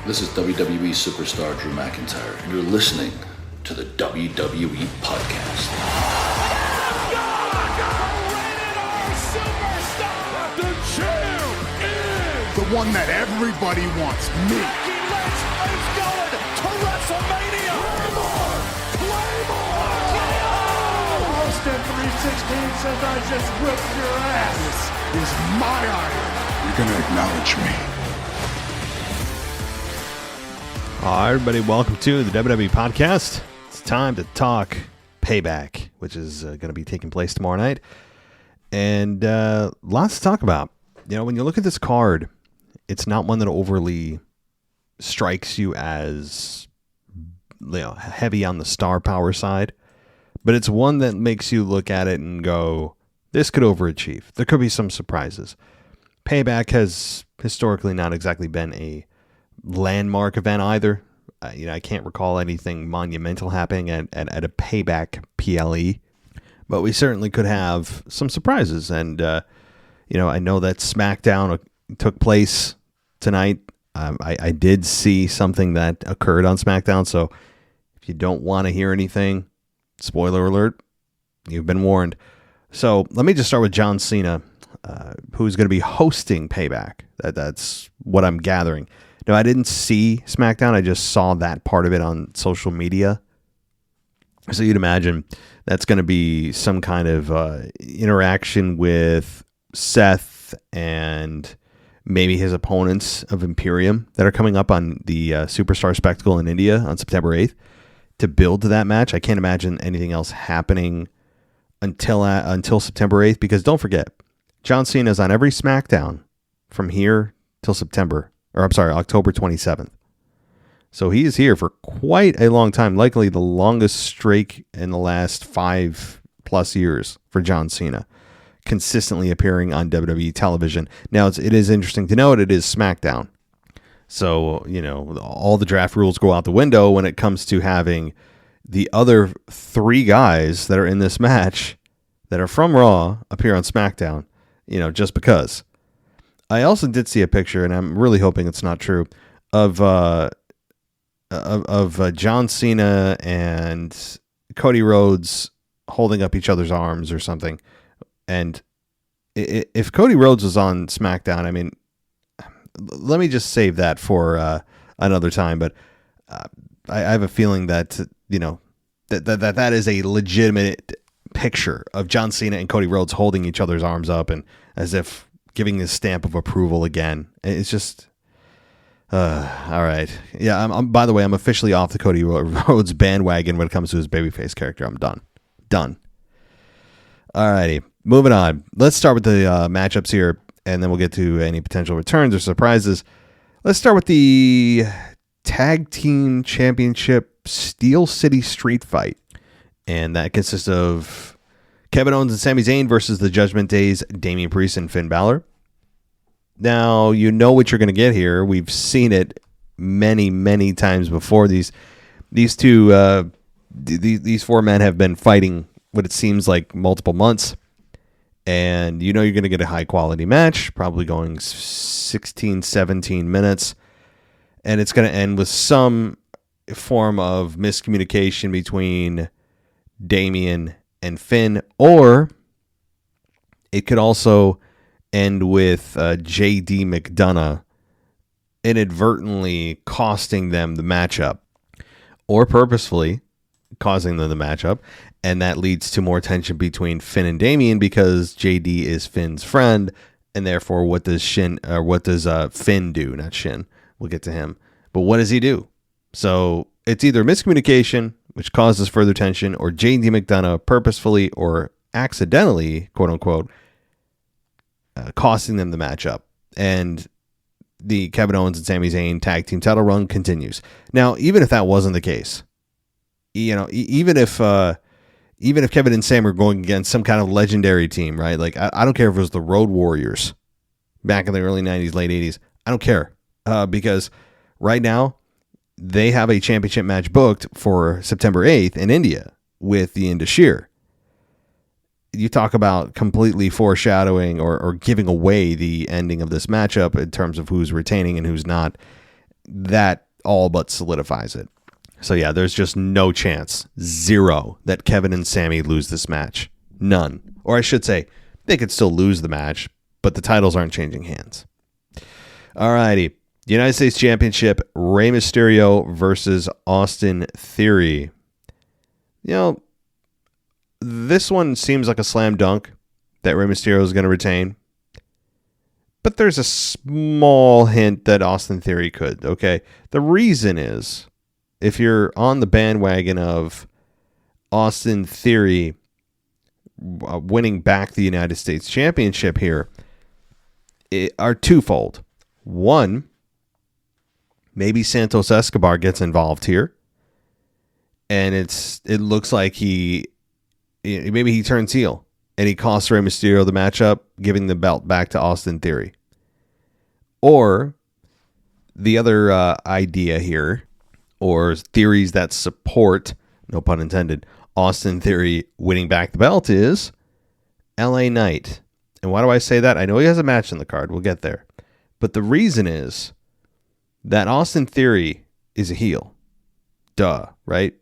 This is WWE superstar Drew McIntyre, and you're listening to the WWE Podcast. The champ is the one that everybody wants, me. Becky Lynch is going to WrestleMania. Claymore! Austin 316 says I just whipped your ass. This is my iron. You're going to acknowledge me. Hi, everybody. Welcome to the WWE Podcast. It's time to talk Payback, which is going to be taking place tomorrow night. And lots to talk about. You know, when you look at this card, it's not one that overly strikes you as, you know, heavy on the star power side. But it's one that makes you look at it and go, this could overachieve. There could be some surprises. Payback has historically not exactly been a landmark event either. I can't recall anything monumental happening at a Payback PLE, but we certainly could have some surprises. And I know that SmackDown took place tonight. I did see something that occurred on SmackDown, so if you don't want to hear anything, spoiler alert, you've been warned. So let me just start with John Cena, who's going to be hosting Payback. That's what I'm gathering. No, I didn't see SmackDown. I just saw that part of it on social media. So you'd imagine that's going to be some kind of interaction with Seth and maybe his opponents of Imperium that are coming up on the Superstar Spectacle in India on September 8th to build to that match. I can't imagine anything else happening until September 8th, because don't forget, John Cena is on every SmackDown from here till October 27th. So he is here for quite a long time, likely the longest streak in the last 5+ years for John Cena, consistently appearing on WWE television. Now, it is interesting to note it is SmackDown. So, all the draft rules go out the window when it comes to having the other 3 guys that are in this match that are from Raw appear on SmackDown, just because. I also did see a picture, and I'm really hoping it's not true, of John Cena and Cody Rhodes holding up each other's arms or something. And if Cody Rhodes was on SmackDown, I mean, let me just save that for another time. But I have a feeling that that is a legitimate picture of John Cena and Cody Rhodes holding each other's arms up, and as if giving this stamp of approval again. It's just, all right. Yeah, I'm. By the way, I'm officially off the Cody Rhodes bandwagon when it comes to his babyface character. I'm done. All righty, moving on. Let's start with the matchups here, and then we'll get to any potential returns or surprises. Let's start with the Tag Team Championship Steel City Street Fight, and that consists of Kevin Owens and Sami Zayn versus the Judgment Day's Damian Priest and Finn Balor. Now, you know what you're going to get here. We've seen it many, many times before. These 4 men have been fighting what it seems like multiple months. And you're going to get a high-quality match, probably going 16, 17 minutes. And it's going to end with some form of miscommunication between Damian and Finn, or it could also end with JD McDonough inadvertently costing them the matchup, or purposefully causing them the matchup, and that leads to more tension between Finn and Damian because JD is Finn's friend, and therefore what does Finn do? Not Shin. We'll get to him, but what does he do? So it's either miscommunication, which causes further tension, or JD McDonough purposefully or accidentally, quote unquote, costing them the matchup. And the Kevin Owens and Sami Zayn tag team title run continues. Now, even if that wasn't the case, even if Kevin and Sam are going against some kind of legendary team, right? Like, I don't care if it was the Road Warriors back in the early 90s, late 80s. I don't care because right now, they have a championship match booked for September 8th in India with the Indashir. You talk about completely foreshadowing or giving away the ending of this matchup in terms of who's retaining and who's not. that all but solidifies it. So yeah, there's just no chance, zero, that Kevin and Sammy lose this match. None. Or I should say, they could still lose the match, but the titles aren't changing hands. Alrighty. United States Championship, Rey Mysterio versus Austin Theory. You know, this one seems like a slam dunk that Rey Mysterio is going to retain. But there's a small hint that Austin Theory could, okay? The reason is, if you're on the bandwagon of Austin Theory winning back the United States Championship here, are twofold. One, maybe Santos Escobar gets involved here, and it looks like maybe he turns heel and he costs Rey Mysterio the matchup, giving the belt back to Austin Theory. Or the other idea here, or theories that support, no pun intended, Austin Theory winning back the belt is LA Knight. And why do I say that? I know he has a match in the card. We'll get there. But the reason is that Austin Theory is a heel. Duh, right?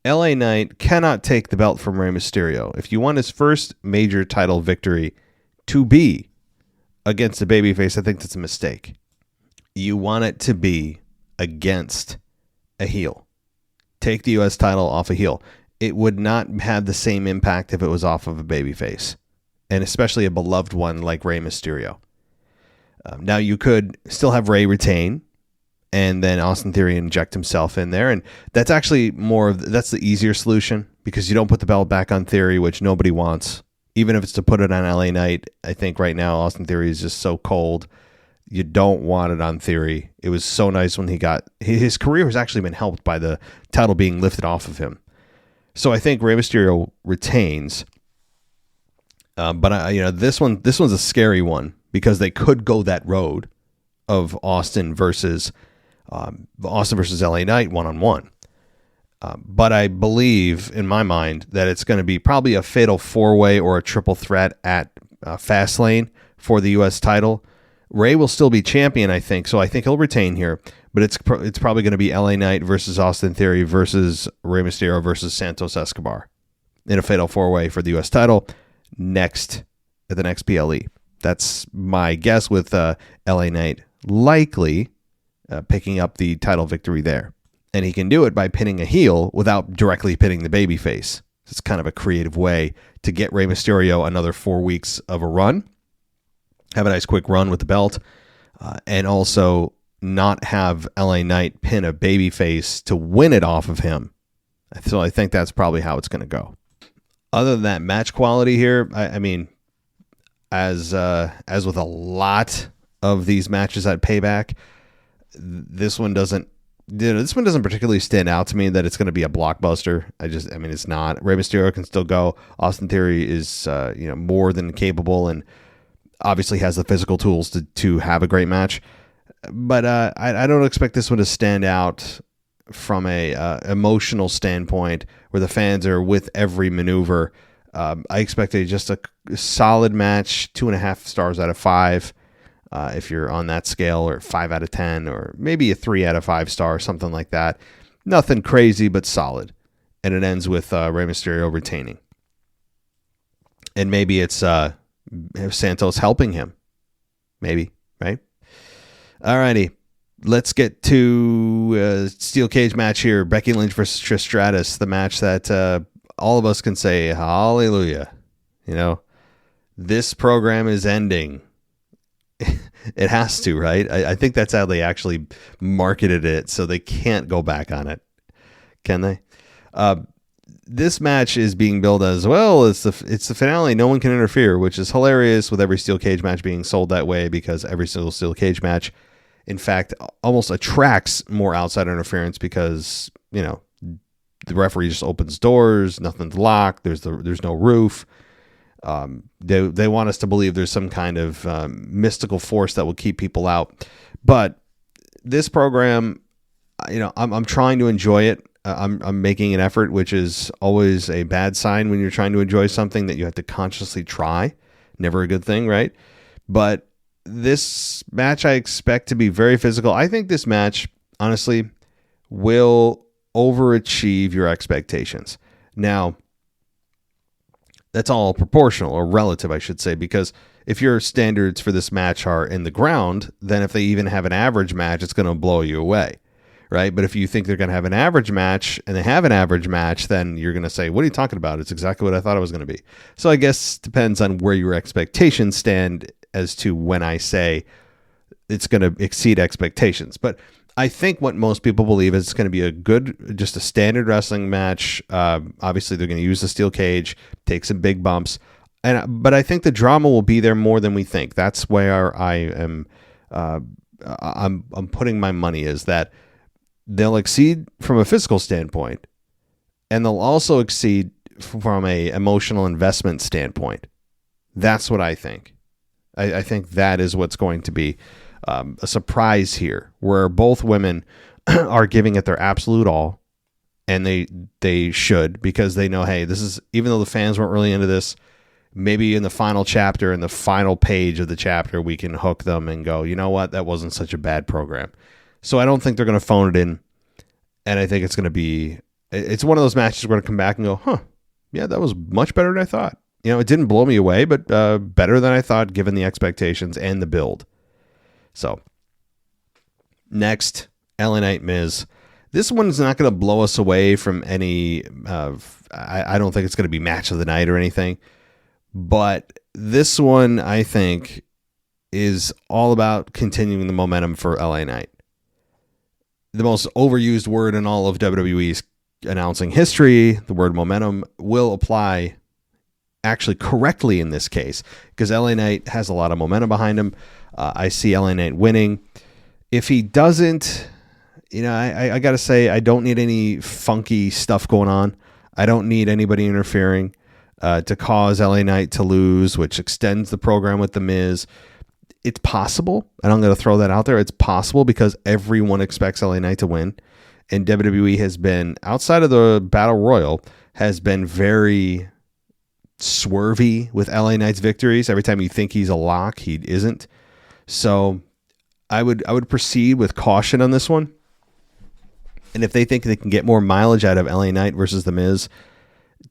LA Knight cannot take the belt from Rey Mysterio. If you want his first major title victory to be against a babyface, I think that's a mistake. You want it to be against a heel. Take the U.S. title off a heel. It would not have the same impact if it was off of a babyface, and especially a beloved one like Rey Mysterio. Now, you could still have Rey retain, and then Austin Theory inject himself in there, and that's actually that's the easier solution, because you don't put the belt back on Theory, which nobody wants. Even if it's to put it on LA Knight, I think right now Austin Theory is just so cold. You don't want it on Theory. It was so nice when his career has actually been helped by the title being lifted off of him. So I think Rey Mysterio retains. But this one's a scary one, because they could go that road of Austin versus LA Knight one-on-one. But I believe, in my mind, that it's going to be probably a fatal four-way or a triple threat at Fastlane for the U.S. title. Rey will still be champion, I think, so I think he'll retain here. But it's probably going to be LA Knight versus Austin Theory versus Rey Mysterio versus Santos Escobar in a fatal four-way for the U.S. title at the next PLE. That's my guess, with LA Knight likely picking up the title victory there. And he can do it by pinning a heel without directly pinning the babyface. It's kind of a creative way to get Rey Mysterio another 4 weeks of a run. Have a nice quick run with the belt. And also not have LA Knight pin a babyface to win it off of him. So I think that's probably how it's going to go. Other than that, match quality here, I mean, as with a lot of these matches at Payback, this one doesn't particularly stand out to me that it's going to be a blockbuster. It's not. Rey Mysterio can still go. Austin Theory is more than capable, and obviously has the physical tools to have a great match. But I don't expect this one to stand out from a emotional standpoint, where the fans are with every maneuver. I expect just a solid match, 2.5 stars out of 5. If you're on that scale, or 5 out of 10, or maybe a 3 out of 5 star, something like that. Nothing crazy, but solid. And it ends with Rey Mysterio retaining. And maybe it's Santos helping him. Maybe, right? Alrighty. Let's get to a steel cage match here. Becky Lynch versus Trish Stratus. The match that all of us can say, hallelujah. This program is ending. It has to, right? I think that's how they actually marketed it, so they can't go back on it. Can they? This match is being billed as, well, it's the finale, no one can interfere, which is hilarious, with every steel cage match being sold that way, because every single steel cage match, in fact, almost attracts more outside interference, because, the referee just opens doors, nothing's locked, there's no roof. They want us to believe there's some kind of mystical force that will keep people out. But this program, I'm trying to enjoy it. I'm making an effort, which is always a bad sign when you're trying to enjoy something that you have to consciously try. Never a good thing, right? But this match I expect to be very physical. I think this match, honestly, will overachieve your expectations. Now, that's all proportional or relative, I should say, because if your standards for this match are in the ground, then if they even have an average match, it's going to blow you away, right? But if you think they're going to have an average match and they have an average match, then you're going to say, what are you talking about? It's exactly what I thought it was going to be. So I guess it depends on where your expectations stand as to when I say it's going to exceed expectations. But I think what most people believe is it's going to be just a standard wrestling match. Obviously, they're going to use the steel cage, take some big bumps, but I think the drama will be there more than we think. That's where I am. I'm putting my money is that they'll exceed from a physical standpoint, and they'll also exceed from a emotional investment standpoint. That's what I think. I think that is what's going to be a surprise here, where both women are giving it their absolute all, and they should, because they know, hey, this is, even though the fans weren't really into this, maybe in the final chapter, in the final page of the chapter, we can hook them and go, you know what, that wasn't such a bad program. So I don't think they're going to phone it in, and I think it's going to be, it's one of those matches where we're going to come back and go, yeah, that was much better than I thought. You know, it didn't blow me away, but better than I thought given the expectations and the build. So, next, LA Knight Miz. This one's not going to blow us away from any, I don't think it's going to be match of the night or anything. But this one, I think, is all about continuing the momentum for LA Knight. The most overused word in all of WWE's announcing history, the word momentum, will apply actually correctly in this case, because LA Knight has a lot of momentum behind him. I see LA Knight winning. If he doesn't, you know, I got to say, I don't need any funky stuff going on. I don't need anybody interfering to cause LA Knight to lose, which extends the program with The Miz. It's possible, and I'm going to throw that out there. It's possible because everyone expects LA Knight to win, and WWE has been, outside of the Battle Royal, has been very swervy with LA Knight's victories. Every time you think he's a lock, he isn't. So I would proceed with caution on this one. And if they think they can get more mileage out of LA Knight versus The Miz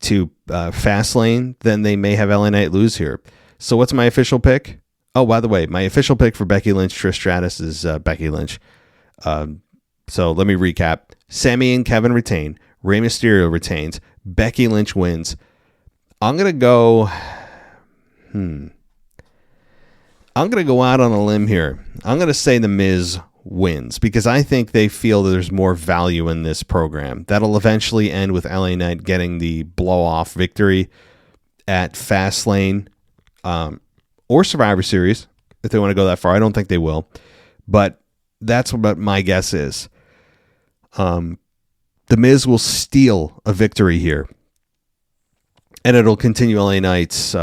to Fastlane, then they may have LA Knight lose here. So what's my official pick? Oh, by the way, my official pick for Becky Lynch, Trish Stratus is Becky Lynch. So let me recap. Sami and Kevin retain. Rey Mysterio retains. Becky Lynch wins. I'm going to go... I'm going to go out on a limb here. I'm going to say The Miz wins because I think they feel that there's more value in this program. That'll eventually end with LA Knight getting the blow-off victory at Fastlane or Survivor Series, if they want to go that far. I don't think they will, but that's what my guess is. The Miz will steal a victory here, and it'll continue LA Knight's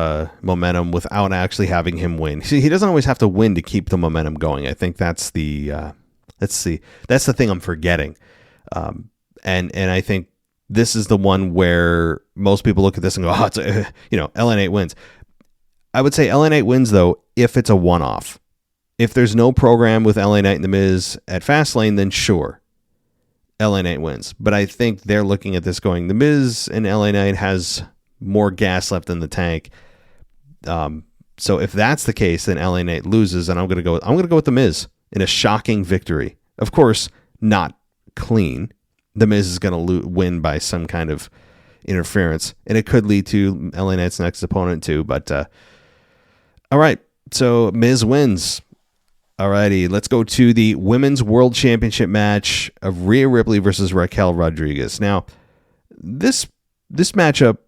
momentum without actually having him win. See, he doesn't always have to win to keep the momentum going. I think that's the thing I'm forgetting. And I think this is the one where most people look at this and go, "Oh, it's LA Knight wins." I would say LA Knight wins though if it's a one-off. If there's no program with LA Knight and The Miz at Fastlane, then sure, LA Knight wins. But I think they're looking at this going, The Miz and LA Knight has more gas left in the tank. So if that's the case, then LA Knight loses, and I'm gonna go with The Miz in a shocking victory. Of course, not clean. The Miz is gonna win by some kind of interference, and it could lead to LA Knight's next opponent too. But all right, so Miz wins. Alrighty, let's go to the Women's World Championship match of Rhea Ripley versus Raquel Rodriguez. Now, this matchup,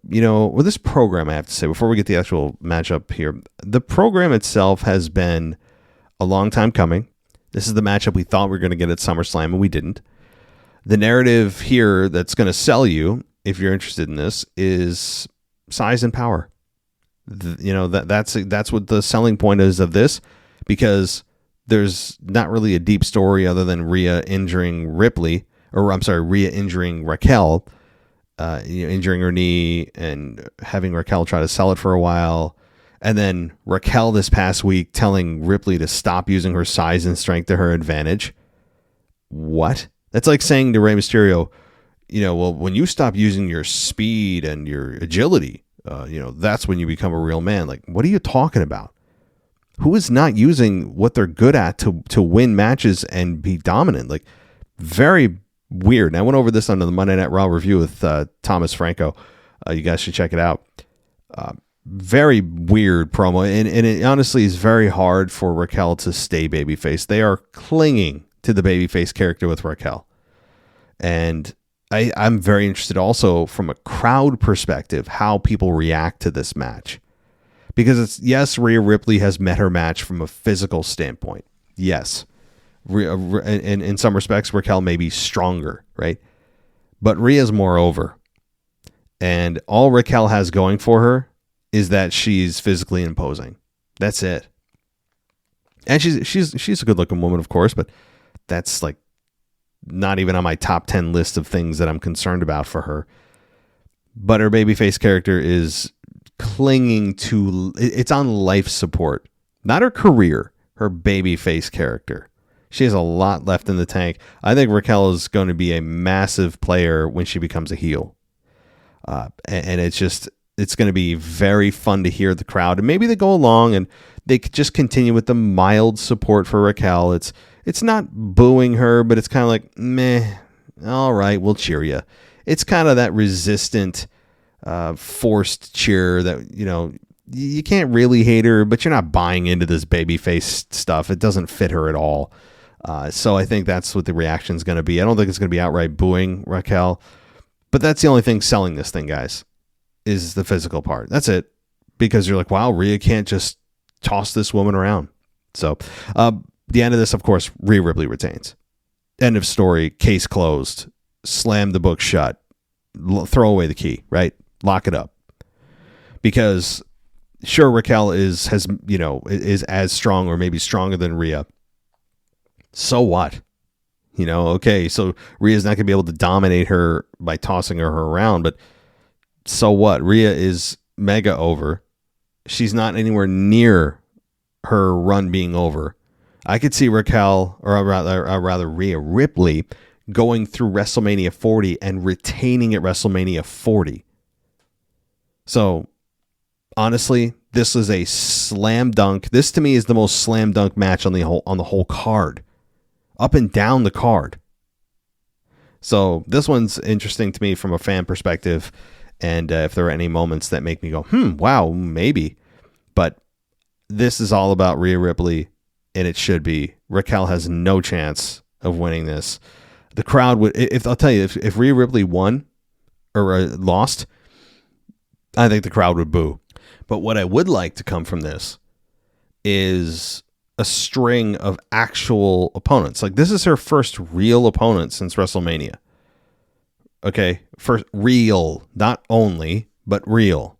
or this program, I have to say, before we get the actual matchup here, the program itself has been a long time coming. This is the matchup we thought we were going to get at SummerSlam, and we didn't. The narrative here that's going to sell you, if you're interested in this, is size and power. That's what the selling point is of this, because there's not really a deep story other than Rhea injuring Rhea injuring Raquel, injuring her knee and having Raquel try to sell it for a while. And then Raquel this past week telling Ripley to stop using her size and strength to her advantage. What? That's like saying to Rey Mysterio, well, when you stop using your speed and your agility, that's when you become a real man. Like, what are you talking about? Who is not using what they're good at to win matches and be dominant? Like, very weird. And I went over this on the Monday Night Raw review with Thomas Franco. You guys should check it out. Very weird promo. And it honestly is very hard for Raquel to stay babyface. They are clinging to the babyface character with Raquel. And I'm very interested also from a crowd perspective, how people react to this match. Because yes, Rhea Ripley has met her match from a physical standpoint. Yes. In some respects, Raquel may be stronger, right? But Rhea's more over. And all Raquel has going for her is that she's physically imposing. That's it. And she's a good-looking woman, of course, but that's like not even on my top 10 list of things that I'm concerned about for her. But her babyface character is clinging to, it's on life support, not her career, her babyface character. She has a lot left in the tank. I think Raquel is going to be a massive player when she becomes a heel. And it's going to be very fun to hear the crowd. And maybe they go along and they could just continue with the mild support for Raquel. It's not booing her, but it's kind of like, meh, all right, we'll cheer you. It's kind of that resistant, forced cheer that, you can't really hate her, but you're not buying into this babyface stuff. It doesn't fit her at all. So I think that's what the reaction is going to be. I don't think it's going to be outright booing Raquel, but that's the only thing selling this thing, guys, is the physical part. That's it. Because you're like, wow, Rhea can't just toss this woman around. So the end of this, of course, Rhea Ripley retains. End of story. Case closed. Slam the book shut. Throw away the key, right? Lock it up. Because sure, Raquel is as strong or maybe stronger than Rhea. So what? Okay, so Rhea's not going to be able to dominate her by tossing her around, but so what? Rhea is mega over. She's not anywhere near her run being over. I could see Raquel, or rather Rhea Ripley, going through WrestleMania 40 and retaining at WrestleMania 40. So, honestly, this is a slam dunk. This to me is the most slam dunk match on the whole card, up and down the card. So this one's interesting to me from a fan perspective, and if there are any moments that make me go, wow, maybe. But this is all about Rhea Ripley, and it should be. Raquel has no chance of winning this. The crowd would, I'll tell you, if Rhea Ripley won or lost, I think the crowd would boo. But what I would like to come from this is a string of actual opponents. Like, this is her first real opponent since WrestleMania. Okay, first real, not only, but real.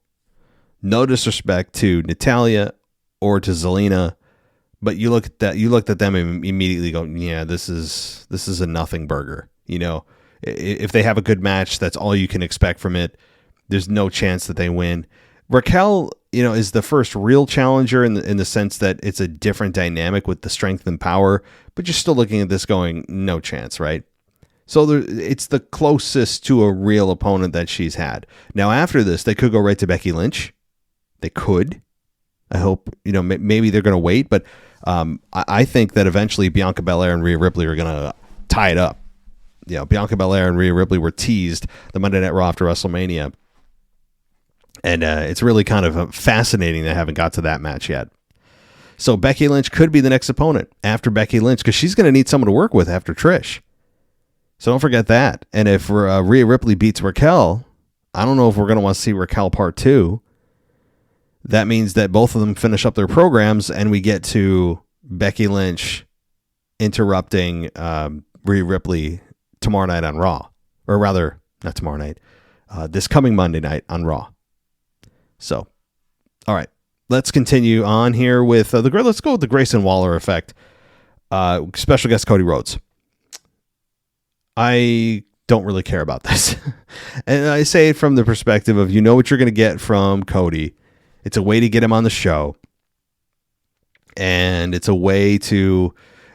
No disrespect to Natalya or to Zelina, but you looked at them and immediately go, yeah, this is a nothing burger. If they have a good match, that's all you can expect from it. There's no chance that they win. Raquel, is the first real challenger in the sense that it's a different dynamic with the strength and power, but you're still looking at this going, no chance, right? So it's the closest to a real opponent that she's had. Now, after this, they could go right to Becky Lynch. They could. I hope, maybe they're going to wait, but I think that eventually Bianca Belair and Rhea Ripley are going to tie it up. Bianca Belair and Rhea Ripley were teased the Monday Night Raw after WrestleMania. And it's really kind of fascinating they haven't got to that match yet. So Becky Lynch could be the next opponent after Becky Lynch, because she's going to need someone to work with after Trish. So don't forget that. And if Rhea Ripley beats Raquel, I don't know if we're going to want to see Raquel Part 2. That means that both of them finish up their programs and we get to Becky Lynch interrupting Rhea Ripley tomorrow night on Raw. Or rather, not tomorrow night. This coming Monday night on Raw. So, all right, let's continue on here with let's go with the Grayson Waller effect. Special guest Cody Rhodes. I don't really care about this. And I say it from the perspective of, what you're going to get from Cody. It's a way to get him on the show. And it's a way to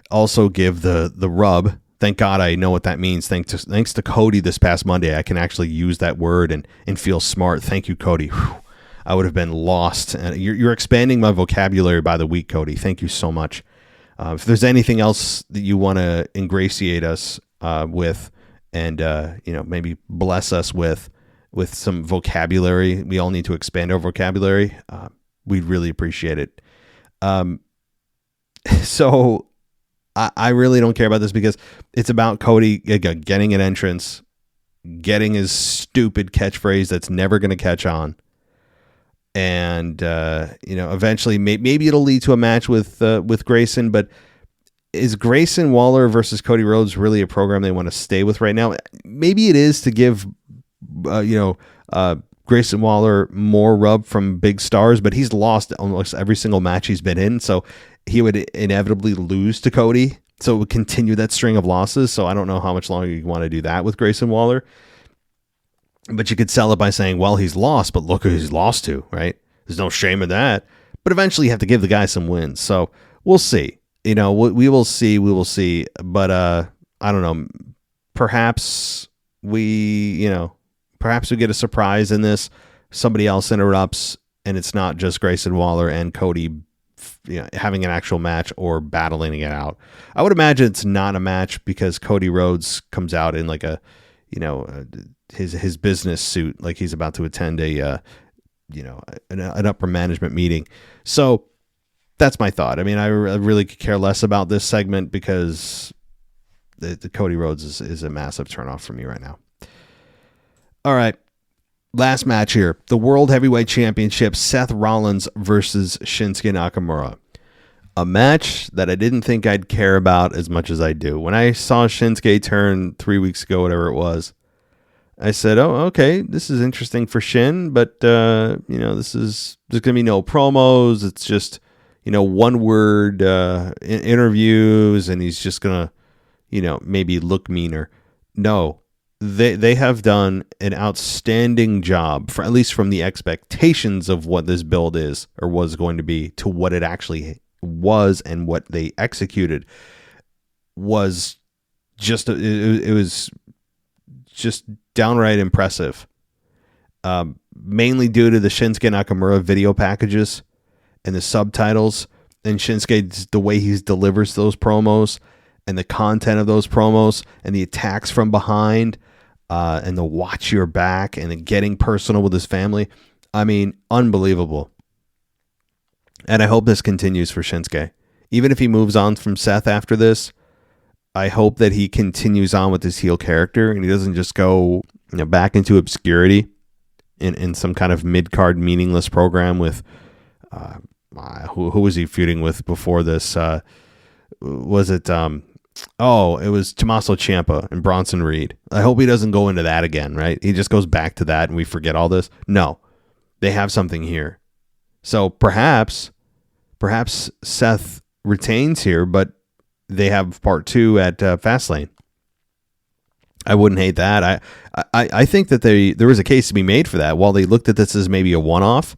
also give the rub. Thank God I know what that means. Thanks to Cody this past Monday, I can actually use that word and feel smart. Thank you, Cody. Whew. I would have been lost. You're expanding my vocabulary by the week, Cody. Thank you so much. If there's anything else that you want to ingratiate us with, and maybe bless us with some vocabulary, we all need to expand our vocabulary. We'd really appreciate it. So I really don't care about this because it's about Cody getting an entrance, getting his stupid catchphrase that's never going to catch on. And, eventually maybe it'll lead to a match with Grayson, but is Grayson Waller versus Cody Rhodes really a program they want to stay with right now? Maybe it is to give, Grayson Waller more rub from big stars, but he's lost almost every single match he's been in. So he would inevitably lose to Cody. So it would continue that string of losses. So I don't know how much longer you want to do that with Grayson Waller. But you could sell it by saying, well, he's lost, but look who he's lost to, right? There's no shame in that. But eventually you have to give the guy some wins. So we'll see. We will see. We will see. But I don't know. Perhaps we get a surprise in this. Somebody else interrupts, and it's not just Grayson Waller and Cody having an actual match or battling it out. I would imagine it's not a match because Cody Rhodes comes out in like his business suit, like he's about to attend an upper management meeting. So that's my thought. I mean, I really could care less about this segment because the Cody Rhodes is a massive turnoff for me right now. All right. Last match here. The World Heavyweight Championship, Seth Rollins versus Shinsuke Nakamura. A match that I didn't think I'd care about as much as I do. When I saw Shinsuke turn 3 weeks ago, whatever it was, I said, oh, okay, this is interesting for Shin, but, there's going to be no promos. It's just, one word interviews, and he's just going to, maybe look meaner. No, they have done an outstanding job, for at least from the expectations of what this build is or was going to be to what it actually was, and what they executed was just, it was just downright impressive. Mainly due to the Shinsuke Nakamura video packages and the subtitles, and Shinsuke, the way he delivers those promos and the content of those promos and the attacks from behind, and the watch your back and the getting personal with his family. I mean, unbelievable. And I hope this continues for Shinsuke. Even if he moves on from Seth after this, I hope that he continues on with his heel character and he doesn't just go back into obscurity in some kind of mid-card meaningless program with who was he feuding with before this? Was it it was Tommaso Ciampa and Bronson Reed. I hope he doesn't go into that again, right? He just goes back to that and we forget all this. No, they have something here. So perhaps Seth retains here, but they have part 2 at Fastlane. I wouldn't hate that. I think that there was a case to be made for that. While they looked at this as maybe a one-off,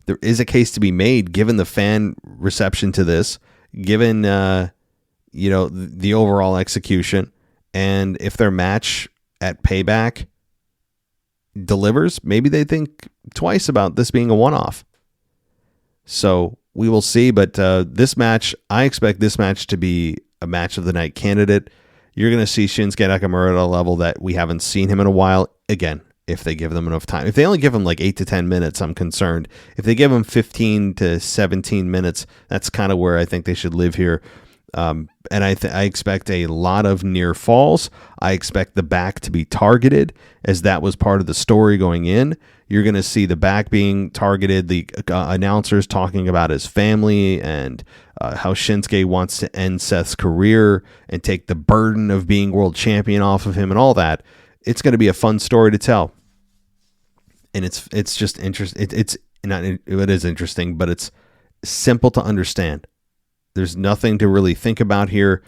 there is a case to be made given the fan reception to this, given the overall execution, and if their match at Payback delivers, maybe they think twice about this being a one-off. So we will see, but this match, I expect this match to be a match of the night candidate. You're going to see Shinsuke Nakamura at a level that we haven't seen him in a while. Again, if they give them enough time. If they only give him like 8 to 10 minutes, I'm concerned. If they give him 15 to 17 minutes, that's kind of where I think they should live here. And I expect a lot of near falls. I expect the back to be targeted, as that was part of the story going in. You're going to see the back being targeted, the announcers talking about his family and how Shinsuke wants to end Seth's career and take the burden of being world champion off of him and all that. It's going to be a fun story to tell. And it's just interesting. It is interesting, but it's simple to understand. There's nothing to really think about here,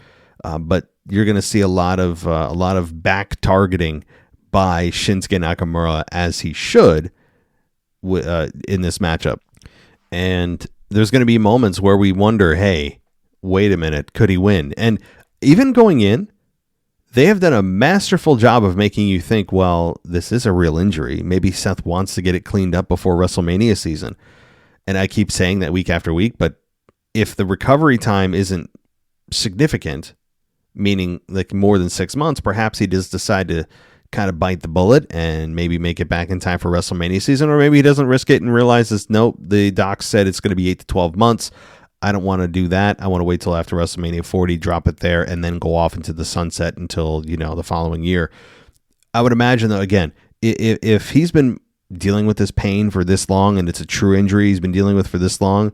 but you're going to see a lot of back targeting by Shinsuke Nakamura, as he should, in this matchup. And there's going to be moments where we wonder, hey, wait a minute, could he win? And even going in, they have done a masterful job of making you think, well, this is a real injury. Maybe Seth wants to get it cleaned up before WrestleMania season. And I keep saying that week after week, but if the recovery time isn't significant, meaning like more than 6 months, perhaps he does decide to kind of bite the bullet and maybe make it back in time for WrestleMania season, or maybe he doesn't risk it and realizes, nope, the doc said it's going to be 8 to 12 months. I don't want to do that. I want to wait till after WrestleMania 40, drop it there, and then go off into the sunset until, the following year. I would imagine, though, again, if he's been dealing with this pain for this long and it's a true injury he's been dealing with for this long,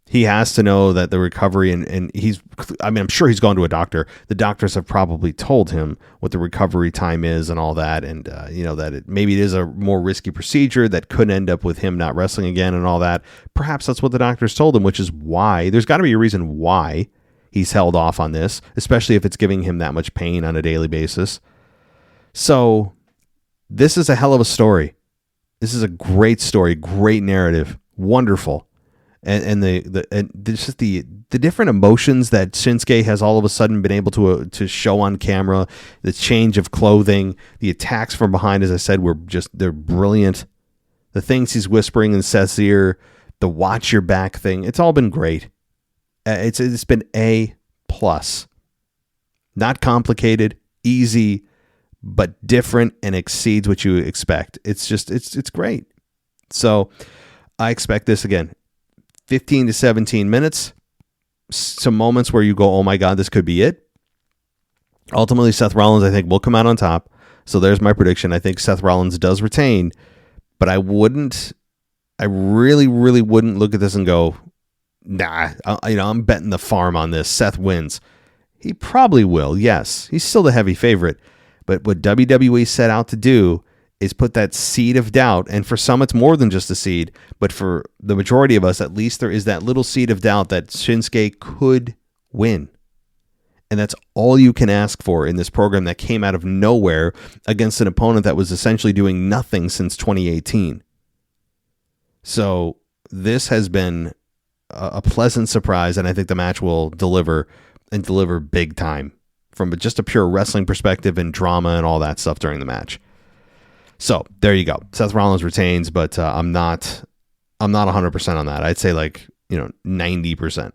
he has to know that the recovery and I'm sure he's gone to a doctor. The doctors have probably told him what the recovery time is and all that. And, that maybe it is a more risky procedure that could end up with him not wrestling again and all that. Perhaps that's what the doctors told him, which is why there's got to be a reason why he's held off on this, especially if it's giving him that much pain on a daily basis. So this is a hell of a story. This is a great story, great narrative, wonderful. And the different emotions that Shinsuke has all of a sudden been able to show on camera, the change of clothing, the attacks from behind, as I said, they're brilliant. The things he's whispering in Seth's ear, the watch your back thing, it's all been great. It's been A+. Not complicated, easy, but different and exceeds what you expect. It's great. So I expect this again. 15 to 17 minutes, some moments where you go, oh my God, this could be it. Ultimately, Seth Rollins, I think, will come out on top. So there's my prediction. I think Seth Rollins does retain, but I really, really wouldn't look at this and go, nah, I'm betting the farm on this. Seth wins. He probably will, yes. He's still the heavy favorite. But what WWE set out to do is put that seed of doubt, and for some it's more than just a seed, but for the majority of us, at least there is that little seed of doubt that Shinsuke could win. And that's all you can ask for in this program that came out of nowhere against an opponent that was essentially doing nothing since 2018. So this has been a pleasant surprise, and I think the match will deliver big time from just a pure wrestling perspective and drama and all that stuff during the match. So there you go. Seth Rollins retains, but I'm not 100% on that. I'd say 90%.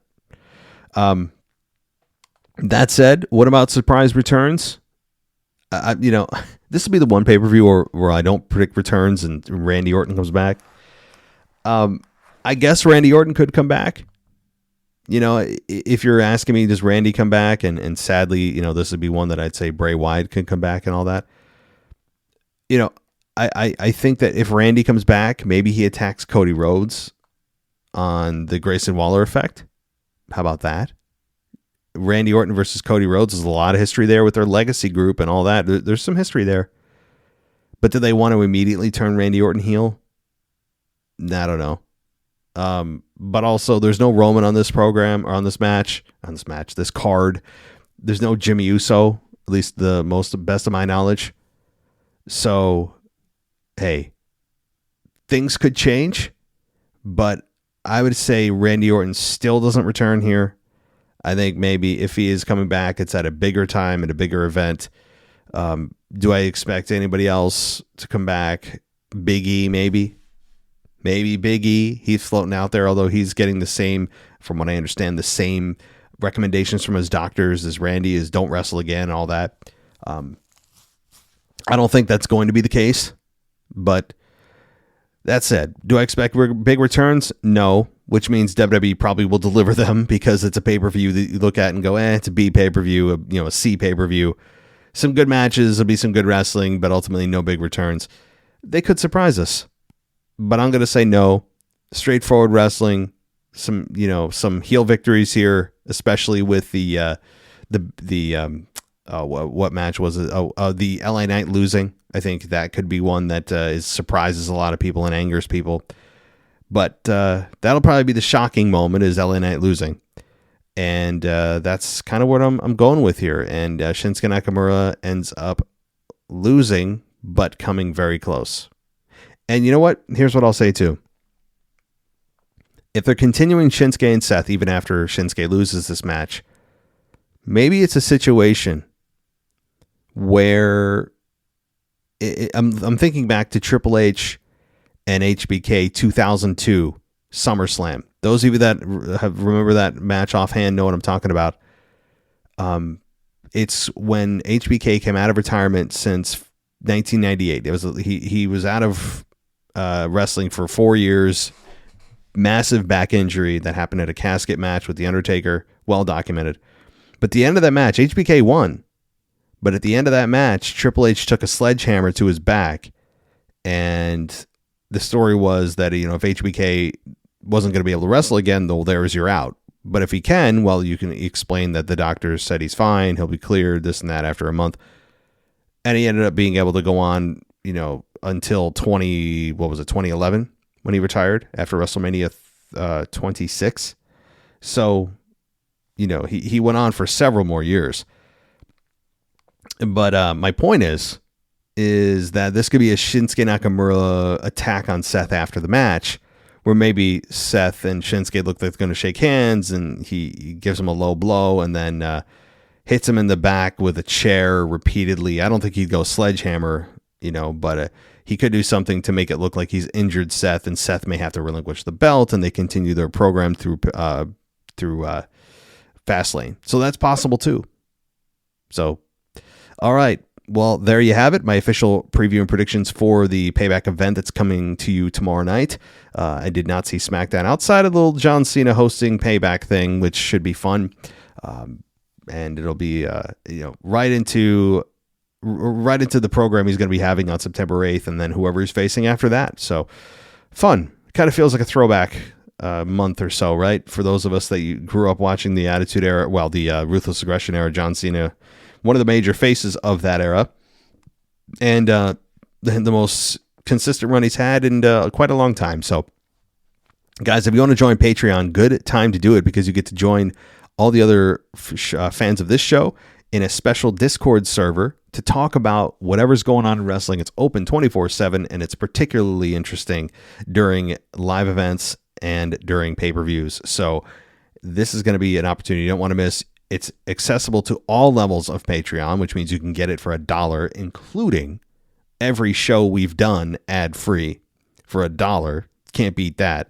That said, what about surprise returns? This will be the one pay-per-view where I don't predict returns and Randy Orton comes back. I guess Randy Orton could come back. If you're asking me, does Randy come back? And sadly, this would be one that I'd say Bray Wyatt could come back and all that. I think that if Randy comes back, maybe he attacks Cody Rhodes on the Grayson Waller effect. How about that? Randy Orton versus Cody Rhodes, there's a lot of history there with their legacy group and all that. There's some history there. But do they want to immediately turn Randy Orton heel? I don't know. But also, there's no Roman on this program or this card. There's no Jimmy Uso, at least the best of my knowledge. So, hey, things could change, but I would say Randy Orton still doesn't return here. I think maybe if he is coming back, it's at a bigger time at a bigger event. Do I expect anybody else to come back? Big E, maybe. Maybe Big E. He's floating out there, although he's getting the same, from what I understand, the same recommendations from his doctors as Randy is don't wrestle again and all that. I don't think that's going to be the case, but that said, do I expect big returns? No, which means WWE probably will deliver them because it's a pay-per-view that you look at and go, it's a B pay-per-view, a C pay-per-view. Some good matches, there'll be some good wrestling, but ultimately no big returns. They could surprise us, but I'm going to say no. Straightforward wrestling, some heel victories here, especially with what match was it? The LA Knight losing. I think that could be one that surprises a lot of people and angers people. But that'll probably be the shocking moment is LA Knight losing. And that's kind of what I'm going with here. And Shinsuke Nakamura ends up losing, but coming very close. And you know what? Here's what I'll say too. if they're continuing Shinsuke and Seth even after Shinsuke loses this match, maybe it's a situation where I'm thinking back to Triple H and HBK 2002 SummerSlam. Those of you that remember that match offhand know what I'm talking about. It's when HBK came out of retirement since 1998. He was out of wrestling for 4 years. Massive back injury that happened at a casket match with The Undertaker. Well documented. But the end of that match, HBK won. But at the end of that match, Triple H took a sledgehammer to his back. And the story was that, if HBK wasn't going to be able to wrestle again, though, there's your out. But if he can, well, you can explain that the doctors said he's fine. He'll be cleared, this and that after a month. And he ended up being able to go on, until 2011 when he retired after WrestleMania 26. So, he went on for several more years. But my point is that this could be a Shinsuke Nakamura attack on Seth after the match, where maybe Seth and Shinsuke look like they're going to shake hands, and he gives him a low blow and then hits him in the back with a chair repeatedly. I don't think he'd go sledgehammer, but he could do something to make it look like he's injured Seth, and Seth may have to relinquish the belt, and they continue their program through Fastlane. So that's possible too. So, all right. Well, there you have it. My official preview and predictions for the Payback event that's coming to you tomorrow night. I did not see SmackDown outside of the little John Cena hosting Payback thing, which should be fun. And it'll be, right into the program he's going to be having on September 8th, and then whoever he's facing after that. So fun. Kind of feels like a throwback month or so, right? For those of us that you grew up watching the Attitude Era, the Ruthless Aggression Era, John Cena, one of the major faces of that era, and the most consistent run he's had in quite a long time. So, guys, if you want to join Patreon, good time to do it, because you get to join all the other fans of this show in a special Discord server to talk about whatever's going on in wrestling. It's open 24/7, and it's particularly interesting during live events and during pay-per-views. So this is going to be an opportunity you don't want to miss. It's accessible to all levels of Patreon, which means you can get it for $1, including every show we've done ad-free for $1. Can't beat that.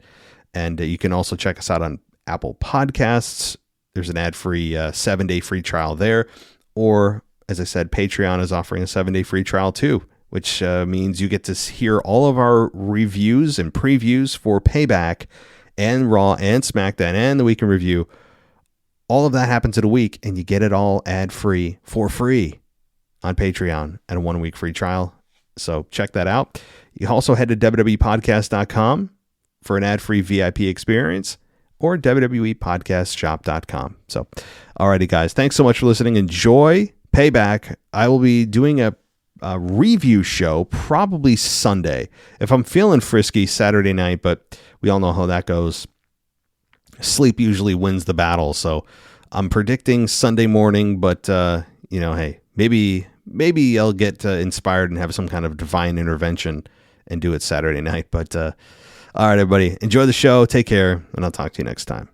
And you can also check us out on Apple Podcasts. There's an ad-free 7-day free trial there. Or, as I said, Patreon is offering a 7-day free trial too, which means you get to hear all of our reviews and previews for Payback and Raw and SmackDown and the Week in Review. All of that happens in a week, and you get it all ad-free for free on Patreon and a 1-week free trial. So check that out. You also head to WWEpodcast.com for an ad-free VIP experience, or WWEpodcastshop.com. So, alrighty, guys. Thanks so much for listening. Enjoy Payback. I will be doing a review show probably Sunday. If I'm feeling frisky, Saturday night, but we all know how that goes. Sleep usually wins the battle, so I'm predicting Sunday morning, but hey, maybe I'll get inspired and have some kind of divine intervention and do it Saturday night. But all right, everybody, enjoy the show, take care, and I'll talk to you next time.